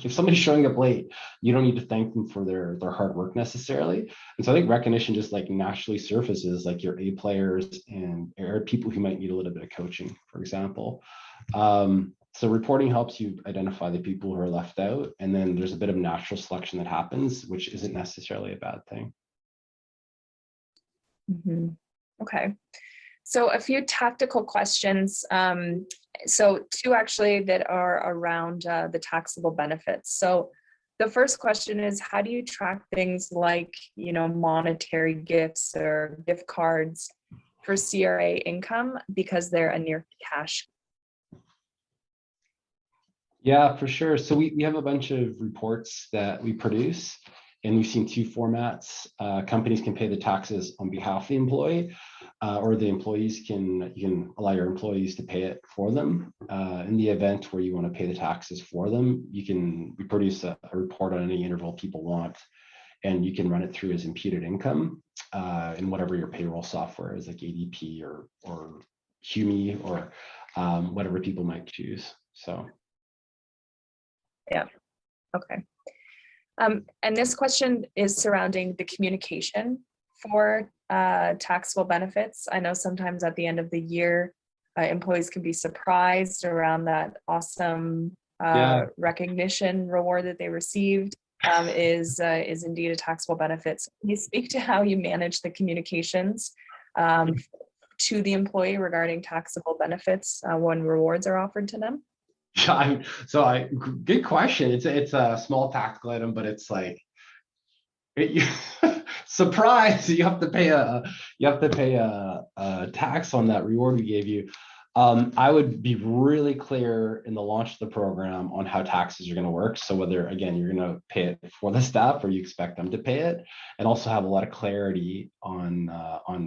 B: if somebody's showing up late, you don't need to thank them for their hard work necessarily. And so I think recognition just like naturally surfaces like your A players and people who might need a little bit of coaching, for example. So reporting helps you identify the people who are left out. And then there's a bit of natural selection that happens, which isn't necessarily a bad thing.
A: Mm-hmm. Okay. So a few tactical questions. So 2 actually that are around the taxable benefits. So the first question is, how do you track things like, monetary gifts or gift cards for CRA income because they're a near cash?
B: Yeah, for sure. So we have a bunch of reports that we produce, and we've seen two formats. Companies can pay the taxes on behalf of the employee, or the employees you can allow your employees to pay it for them. In the event where you want to pay the taxes for them, we produce a report on any interval people want, and you can run it through as imputed income in whatever your payroll software is, like ADP or Humi or whatever people might choose. So.
A: Yeah. Okay. And this question is surrounding the communication for taxable benefits. I know sometimes at the end of the year, employees can be surprised around that awesome
B: Yeah.
A: recognition reward that they received is indeed a taxable benefit. So can you speak to how you manage the communications to the employee regarding taxable benefits when rewards are offered to them?
B: Good question. It's a small tactical item, but it's like surprise, you have to pay a tax on that reward we gave you. I would be really clear in the launch of the program on how taxes are going to work. So whether, again, you're going to pay it for the staff or you expect them to pay it, and also have a lot of clarity on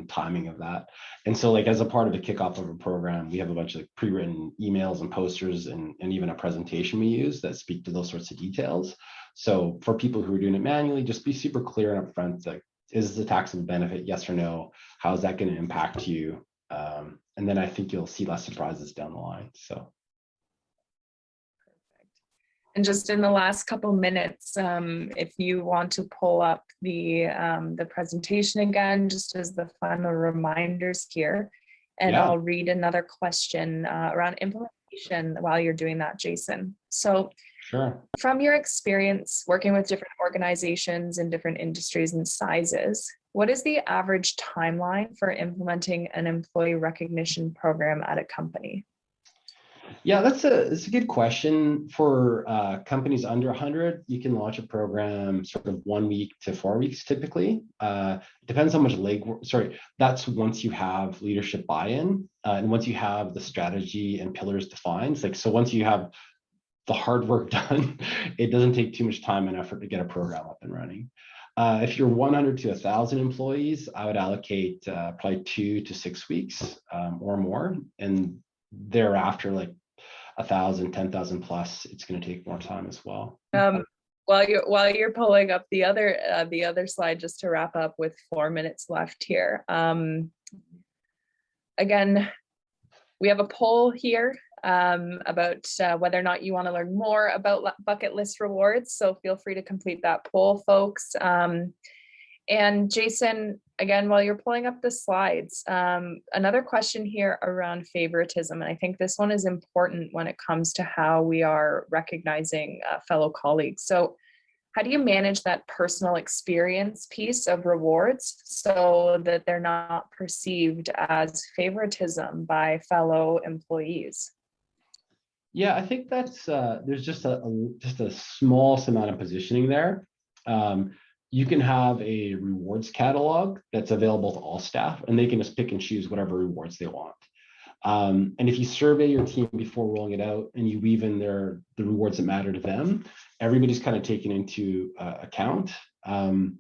B: timing of that. And so, like, as a part of the kickoff of a program, we have a bunch of pre-written emails and posters and even a presentation we use that speak to those sorts of details. So for people who are doing it manually, just be super clear and upfront, like, is the taxable benefit, yes or no? How is that going to impact you? And then I think you'll see less surprises down the line. So.
A: Perfect. And just in the last couple minutes, if you want to pull up the presentation again, just as the final reminders here, and
B: Yeah.
A: I'll read another question around implementation while you're doing that, Jason. So
B: Sure.
A: from your experience working with different organizations in different industries and sizes, what is the average timeline for implementing an employee recognition program at a company?
B: Yeah, that's a good question. For companies under 100, you can launch a program sort of 1 week to 4 weeks typically. Depends how much legwork. Sorry, that's once you have leadership buy-in and once you have the strategy and pillars defined. Like, so once you have the hard work done, it doesn't take too much time and effort to get a program up and running. If you're 100 to 1,000 employees, I would allocate probably 2 to 6 weeks or more, and thereafter, like 1,000, 10,000 plus, it's going to take more time as well.
A: While you're pulling up the other slide, just to wrap up with 4 minutes left here. Again, we have a poll here about whether or not you want to learn more about Bucketlist Rewards. So feel free to complete that poll, folks. And Jason, again, while you're pulling up the slides, another question here around favoritism. And I think this one is important when it comes to how we are recognizing fellow colleagues. So how do you manage that personal experience piece of rewards so that they're not perceived as favoritism by fellow employees?
B: Yeah, I think that's there's just a small amount of positioning there. You can have a rewards catalog that's available to all staff, and they can just pick and choose whatever rewards they want. And if you survey your team before rolling it out and you weave in the rewards that matter to them, everybody's kind of taken into account. And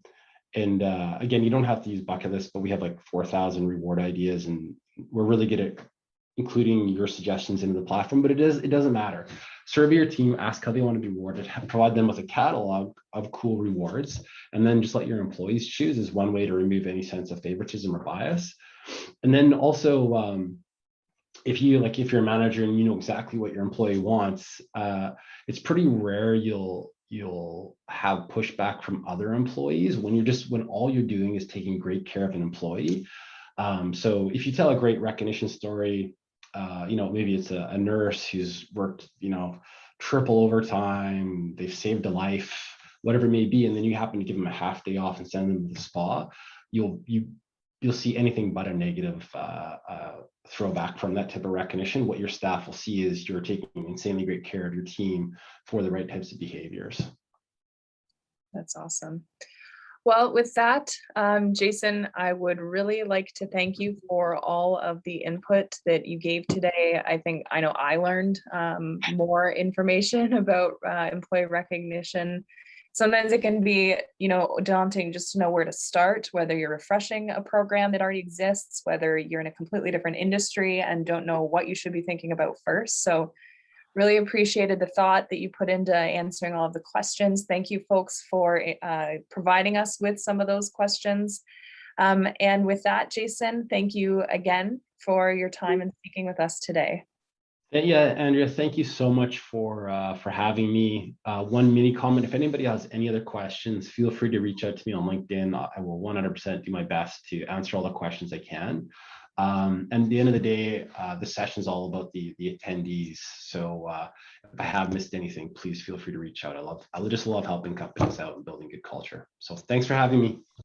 B: again, you don't have to use Bucketlist, but we have like 4,000 reward ideas, and we're really good at including your suggestions into the platform, but it doesn't matter. Survey your team, ask how they want to be rewarded, provide them with a catalog of cool rewards, and then just let your employees choose is one way to remove any sense of favoritism or bias. And then also, if you're a manager and you know exactly what your employee wants, it's pretty rare you'll have pushback from other employees when all you're doing is taking great care of an employee. So if you tell a great recognition story, maybe it's a nurse who's worked, triple overtime, they've saved a life, whatever it may be, and then you happen to give them a half day off and send them to the spa, you'll see anything but a negative throwback from that type of recognition. What your staff will see is you're taking insanely great care of your team for the right types of behaviors.
A: That's awesome. Well, with that, Jason, I would really like to thank you for all of the input that you gave today. I know I learned more information about employee recognition. Sometimes it can be, daunting just to know where to start, whether you're refreshing a program that already exists, whether you're in a completely different industry and don't know what you should be thinking about first. So really appreciated the thought that you put into answering all of the questions. Thank you, folks, for providing us with some of those questions. And with that, Jason, thank you again for your time and speaking with us today.
B: Yeah, Andrea, thank you so much for having me. One mini comment: if anybody has any other questions, feel free to reach out to me on LinkedIn. I will 100% do my best to answer all the questions I can. And at the end of the day, the session is all about the attendees. So if I have missed anything, please feel free to reach out. I just love helping companies out and building good culture. So thanks for having me.